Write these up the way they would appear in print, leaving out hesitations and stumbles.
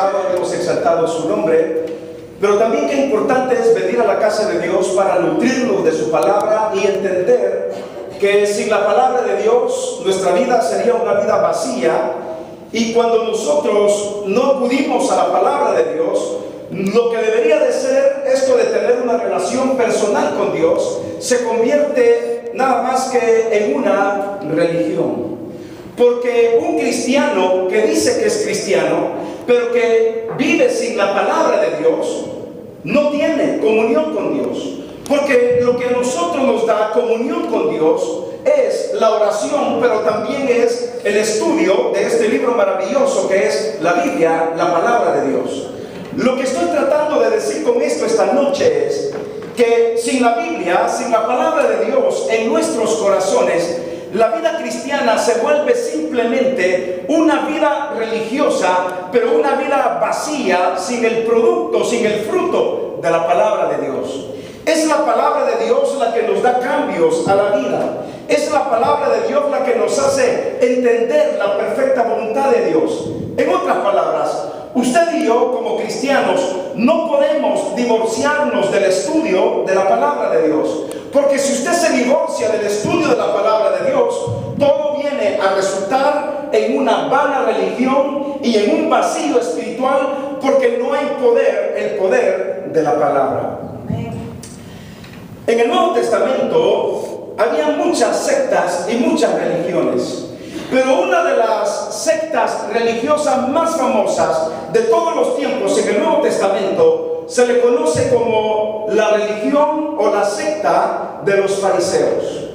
Hemos exaltado su nombre, pero también qué importante es venir a la casa de Dios para nutrirnos de su palabra y entender que sin la palabra de Dios nuestra vida sería una vida vacía, y cuando nosotros no acudimos a la palabra de Dios, lo que debería de ser esto de tener una relación personal con Dios se convierte nada más que en una religión. Porque un cristiano que dice que es cristiano, pero que vive sin la palabra de Dios, no tiene comunión con Dios. Porque lo que a nosotros nos da comunión con Dios es la oración, pero también es el estudio de este libro maravilloso que es la Biblia, la palabra de Dios. Lo que estoy tratando de decir con esto esta noche es que sin la Biblia, sin la palabra de Dios en nuestros corazones, la vida cristiana se vuelve simplemente una vida religiosa, pero una vida vacía, sin el producto, sin el fruto de la palabra de Dios. Es la palabra de Dios la que nos da cambios a la vida. Es la palabra de Dios la que nos hace entender la perfecta voluntad de Dios. En otras palabras, usted y yo como cristianos no podemos divorciarnos del estudio de la palabra de Dios. Porque si usted se divorcia del estudio de la palabra de Dios, todo viene a resultar en una vana religión y en un vacío espiritual, porque no hay poder, el poder de la palabra. En el Nuevo Testamento había muchas sectas y muchas religiones. Pero una de las sectas religiosas más famosas de todos los tiempos en el Nuevo Testamento se le conoce como la religión o la secta de los fariseos.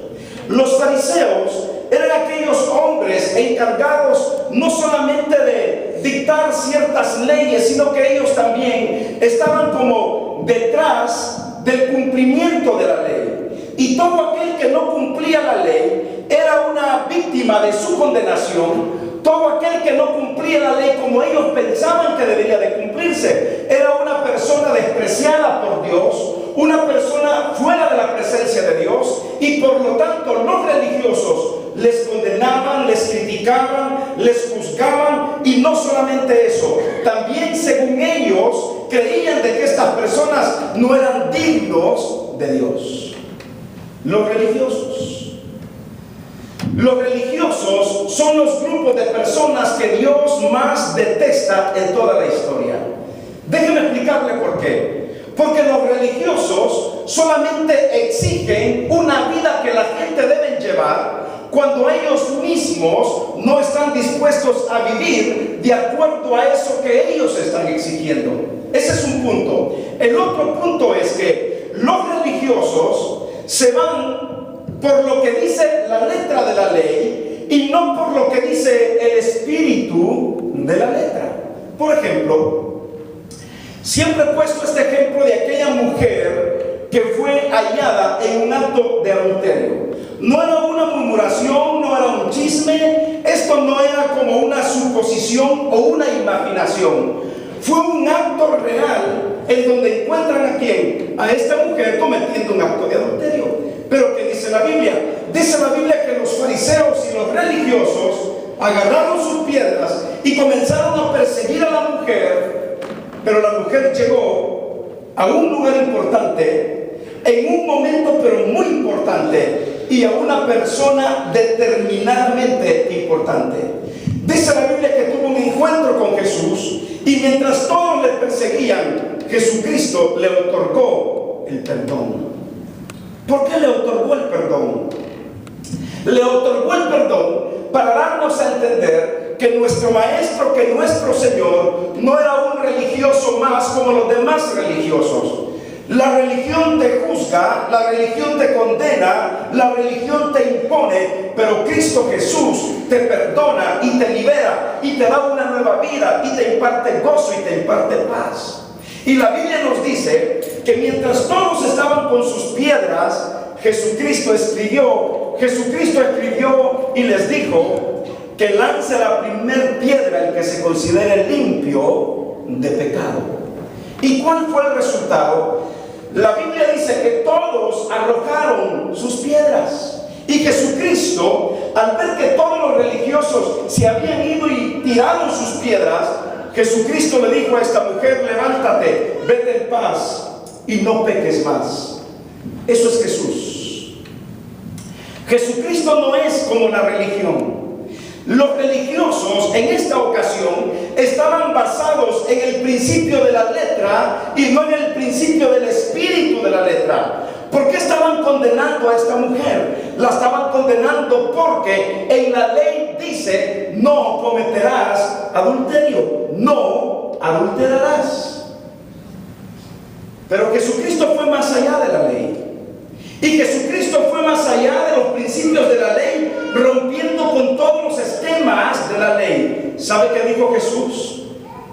Los fariseos eran aquellos hombres encargados no solamente de dictar ciertas leyes, sino que ellos también estaban como detrás del cumplimiento de la ley. Y todo aquel que no cumplía la ley era una víctima de su condenación. Todo aquel que no cumplía la ley como ellos pensaban que debería de cumplirse era una persona despreciada por Dios, una persona fuera de la presencia de Dios, y por lo tanto los religiosos les condenaban, les criticaban, les juzgaban, y no solamente eso, también según ellos creían de que estas personas no eran dignos de Dios. Los religiosos son los grupos de personas que Dios más detesta en toda la historia. Déjeme explicarle por qué. Porque los religiosos solamente exigen una vida que la gente debe llevar cuando ellos mismos no están dispuestos a vivir de acuerdo a eso que ellos están exigiendo. Ese es un punto. El otro punto es que los religiosos se van por lo que dice la letra de la ley y no por lo que dice el espíritu de la letra. Por ejemplo, siempre he puesto este ejemplo de aquella mujer que fue hallada en un acto de adulterio. No era una murmuración, no era un chisme, esto no era como una suposición o una imaginación. Fue un acto real en donde encuentran a quién, a esta mujer cometiendo un acto de adulterio. Pero ¿qué dice la Biblia? Dice la Biblia que los fariseos y los religiosos agarraron sus piedras y comenzaron a perseguir a la mujer, pero la mujer llegó a un lugar importante, en un momento pero muy importante, y a una persona determinadamente importante. Dice la Biblia que tuvo un encuentro con Jesús, y mientras todos le perseguían, Jesucristo le otorgó el perdón. ¿Por qué le otorgó el perdón? Le otorgó el perdón para darnos a entender que nuestro Maestro, que nuestro Señor, no era un religioso más como los demás religiosos. La religión te juzga, la religión te condena, la religión te impone, pero Cristo Jesús te perdona y te libera y te da una nueva vida y te imparte gozo y te imparte paz. Y la Biblia nos dice que mientras todos estaban con sus piedras, Jesucristo escribió y les dijo que lance la primer piedra el que se considere limpio de pecado. ¿Y cuál fue el resultado? La Biblia dice que todos arrojaron sus piedras. Y Jesucristo, al ver que todos los religiosos se habían ido y tiraron sus piedras, Jesucristo le dijo a esta mujer: levántate, vete en paz y no peques más. Eso es Jesús. Jesucristo no es como la religión. Los religiosos en esta ocasión estaban basados en el principio de la letra y no en el principio del espíritu de la letra. ¿Por qué estaban condenando a esta mujer? La estaban condenando porque en la ley dice: no cometerás adulterio, no adulterarás. Pero Jesucristo fue más allá de la ley. Y Jesucristo fue más allá de los principios de la ley, rompiendo con todos los esquemas de la ley. ¿Sabe qué dijo Jesús?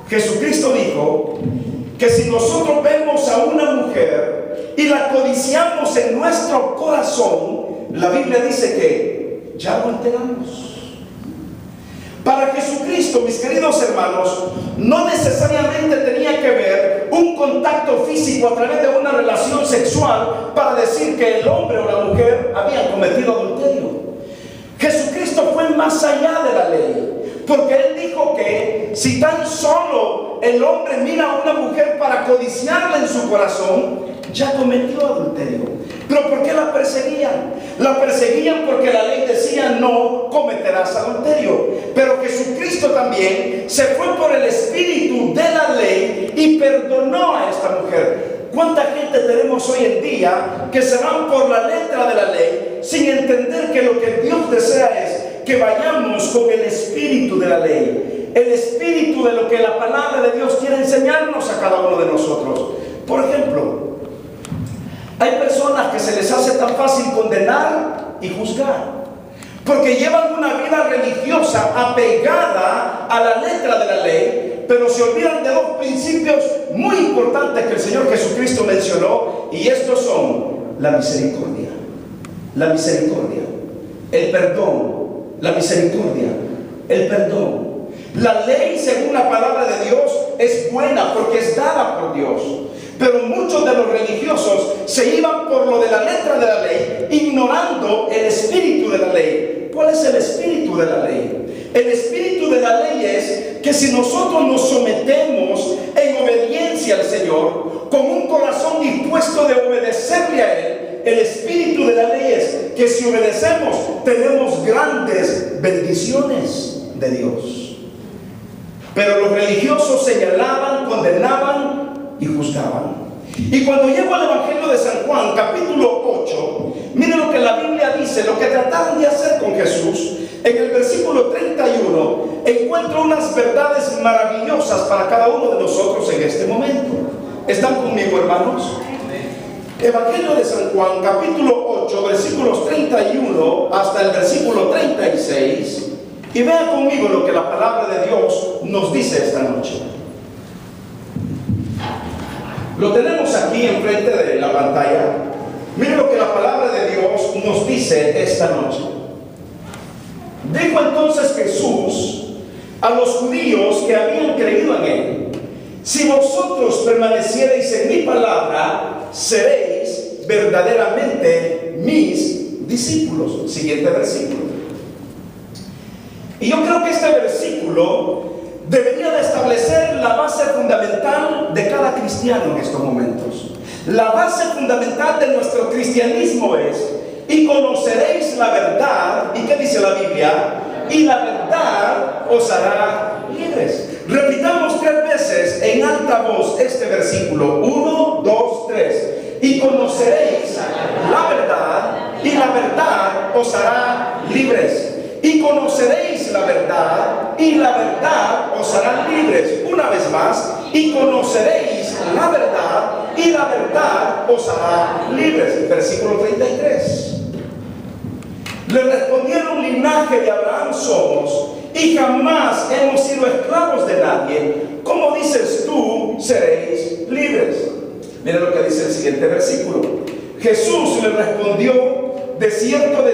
Jesucristo dijo que si nosotros vemos a una mujer y la codiciamos en nuestro corazón, la Biblia dice que ya adulteramos. Para Jesucristo, mis queridos hermanos, no necesariamente tenía que ver un contacto físico a través de una relación sexual para decir que el hombre o la mujer habían cometido adulterio. Jesucristo fue más allá de la ley, porque Él dijo que si tan solo el hombre mira a una mujer para codiciarla en su corazón, ya cometió adulterio. ¿Pero por qué la perseguían? La perseguían porque la ley decía: no cometerás adulterio. Pero Jesucristo también se fue por el espíritu de la ley y perdonó a esta mujer. ¿Cuánta gente tenemos hoy en día que se van por la letra de la ley sin entender que lo que Dios desea es que vayamos con el espíritu de la ley, el espíritu de lo que la palabra de Dios quiere enseñarnos a cada uno de nosotros? Por ejemplo, hay personas que se les hace tan fácil condenar y juzgar porque llevan una vida religiosa apegada a la letra de la ley, pero se olvidan de dos principios muy importantes que el Señor Jesucristo mencionó, y estos son la misericordia, el perdón, la misericordia, el perdón. La ley, según la palabra de Dios, es buena porque es dada por Dios. Pero muchos de los religiosos se iban por lo de la letra de la ley, ignorando el espíritu de la ley. ¿Cuál es el espíritu de la ley? El espíritu de la ley es que si nosotros nos sometemos en obediencia al Señor, con un corazón dispuesto de obedecerle a Él, el espíritu de la ley es que si obedecemos, tenemos grandes bendiciones de Dios. Pero los religiosos señalaban, condenaban y juzgaban. Y cuando llego al Evangelio de San Juan, capítulo 8, miren lo que la Biblia dice, lo que trataron de hacer con Jesús. En el versículo 31 encuentro unas verdades maravillosas para cada uno de nosotros en este momento. ¿Están conmigo, hermanos? Evangelio de San Juan, capítulo 8, versículos 31 hasta el versículo 36, y vean conmigo lo que la palabra de Dios nos dice esta noche. Lo tenemos aquí enfrente de la pantalla. Miren lo que la palabra de Dios nos dice esta noche. Dijo entonces Jesús a los judíos que habían creído en Él: si vosotros permaneciereis en mi palabra, seréis verdaderamente mis discípulos. Siguiente versículo. Y yo creo que este versículo debería de establecer la base fundamental de cada cristiano en estos momentos. La base fundamental de nuestro cristianismo es: y conoceréis la verdad. ¿Y qué dice la Biblia? Y la verdad os hará libres. Repitamos 3 veces en alta voz este versículo. 1, 2, 3. Y conoceréis la verdad, y la verdad os hará libres. Y conoceréis la verdad, y la verdad os hará libres. Una vez más. Y conoceréis la verdad, y la verdad os hará libres. Versículo 33. Le respondieron: linaje de Abraham somos, y jamás hemos sido esclavos de nadie. ¿Cómo dices tú, seréis libres? Miren lo que dice el siguiente versículo. Jesús le respondió: de cierto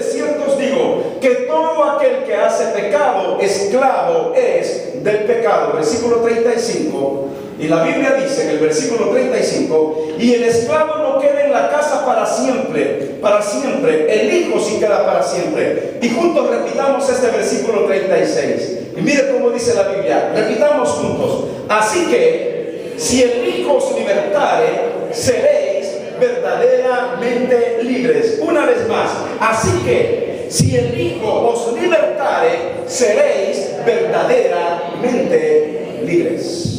os digo, que todo aquel que hace pecado, esclavo es del pecado. Versículo 35. Y la Biblia dice en el versículo 35: y el esclavo no queda en en la casa para siempre, para siempre. El Hijo sí queda para siempre. Y juntos repitamos este versículo 36. Y mire cómo dice la Biblia. Repitamos juntos. Así que, si el Hijo os libertare, seréis verdaderamente libres. Una vez más. Así que, si el Hijo os libertare, seréis verdaderamente libres.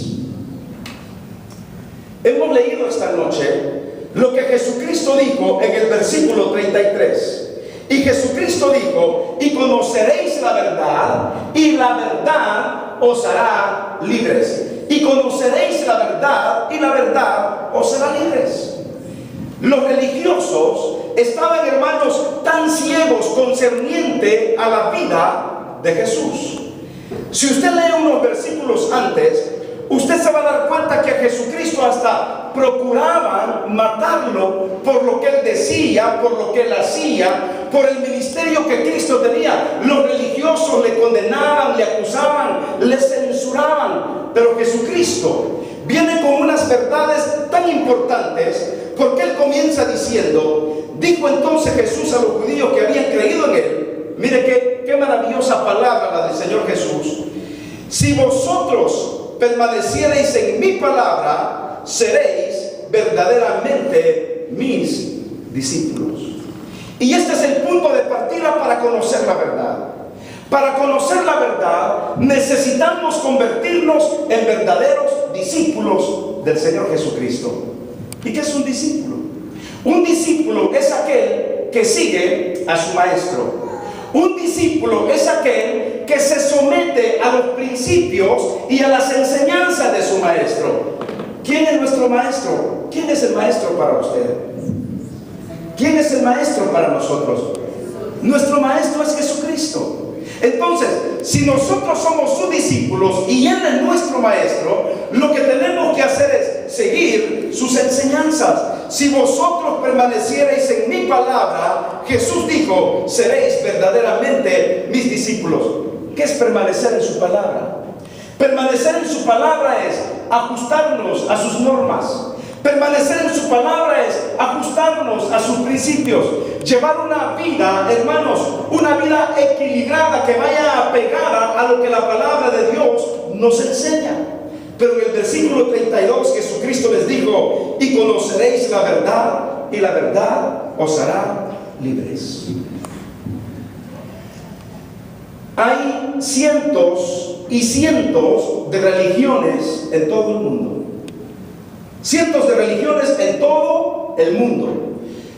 Hemos leído esta noche lo que Jesucristo dijo en el versículo 33. Y Jesucristo dijo: y conoceréis la verdad, y la verdad os hará libres. Y conoceréis la verdad, y la verdad os hará libres. Los religiosos estaban, hermanos, tan ciegos concerniente a la vida de Jesús. Si usted lee unos versículos antes, usted se va a dar cuenta que a Jesucristo hasta procuraban matarlo por lo que él decía, por lo que él hacía, por el ministerio que Cristo tenía. Los religiosos le condenaban, le acusaban, le censuraban. Pero Jesucristo viene con unas verdades tan importantes, porque él comienza diciendo: dijo entonces Jesús a los judíos que habían creído en él. Mire qué maravillosa palabra la del Señor Jesús. Si vosotros permaneciereis en mi palabra, seréis verdaderamente mis discípulos. Y este es el punto de partida para conocer la verdad. Para conocer la verdad necesitamos convertirnos en verdaderos discípulos del Señor Jesucristo. ¿Y qué es un discípulo? Un discípulo es aquel que sigue a su maestro. Un discípulo es aquel que se somete a los principios y a las enseñanzas de su maestro. ¿Quién es nuestro maestro? ¿Quién es el maestro para usted? ¿Quién es el maestro para nosotros? Nuestro maestro es Jesucristo. Entonces, si nosotros somos sus discípulos y Él es nuestro maestro, lo que tenemos que hacer es seguir sus enseñanzas. Si vosotros permaneciereis en mi palabra, Jesús dijo, seréis verdaderamente mis discípulos. ¿Qué es permanecer en su palabra? Permanecer en su palabra es ajustarnos a sus normas. Permanecer en su palabra es ajustarnos a sus principios. Llevar una vida, hermanos, una vida equilibrada que vaya apegada a lo que la palabra de Dios nos enseña. Pero en el versículo 32 Jesucristo les dijo: y conoceréis la verdad, y la verdad os hará libres. Hay cientos y cientos de religiones en todo el mundo. Cientos de religiones en todo el mundo.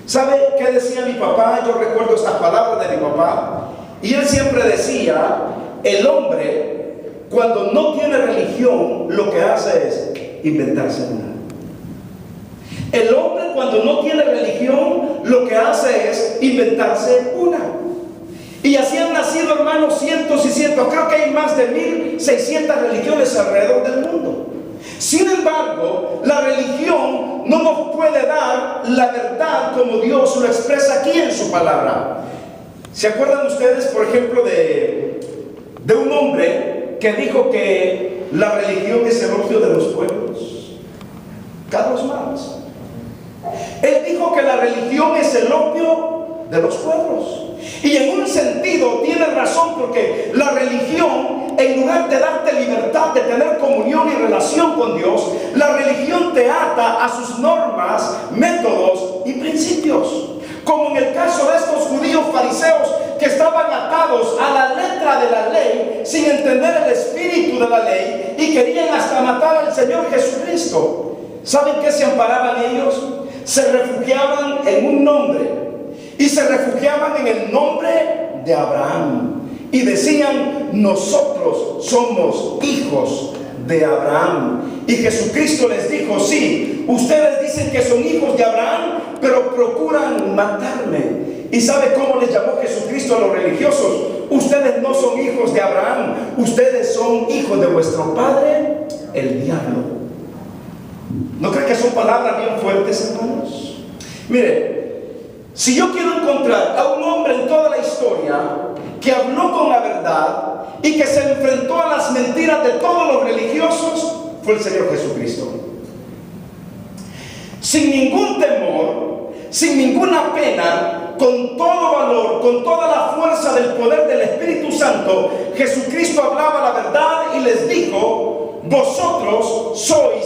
¿Sabe qué decía mi papá? Yo recuerdo estas palabras de mi papá. Y él siempre decía: el hombre, cuando no tiene religión, lo que hace es inventarse una. El hombre, cuando no tiene religión, lo que hace es inventarse una. Y así han nacido, hermanos, cientos y cientos. Creo que hay más de 1600 religiones alrededor del mundo. Sin embargo, la religión no nos puede dar la verdad como Dios lo expresa aquí en su palabra. ¿Se acuerdan ustedes, por ejemplo, de un hombre que dijo que la religión es el opio de los pueblos? Carlos Marx. Él dijo que la religión es el opio de los pueblos. Y en un sentido tiene razón, porque la religión, en lugar de darte libertad de tener comunión y relación con Dios, la religión te ata a sus normas, métodos y principios. Como en el caso de estos judíos fariseos que estaban atados a la letra de la ley, sin entender el espíritu de la ley, y querían hasta matar al Señor Jesucristo. ¿Saben qué se amparaban ellos? Se refugiaban en un nombre. Y se refugiaban en el nombre de Abraham. Y decían: nosotros somos hijos de Abraham. Y Jesucristo les dijo: sí, ustedes dicen que son hijos de Abraham, pero procuran matarme. ¿Y sabe cómo les llamó Jesucristo a los religiosos? Ustedes no son hijos de Abraham, ustedes son hijos de vuestro padre, el diablo. ¿No creen que son palabras bien fuertes, hermanos? Mire, si yo quiero encontrar a un hombre en toda la historia que habló con la verdad y que se enfrentó a las mentiras de todos los religiosos, fue el Señor Jesucristo. Sin ningún temor, sin ninguna pena, con todo valor, con toda la fuerza del poder del Espíritu Santo, Jesucristo hablaba la verdad y les dijo: vosotros sois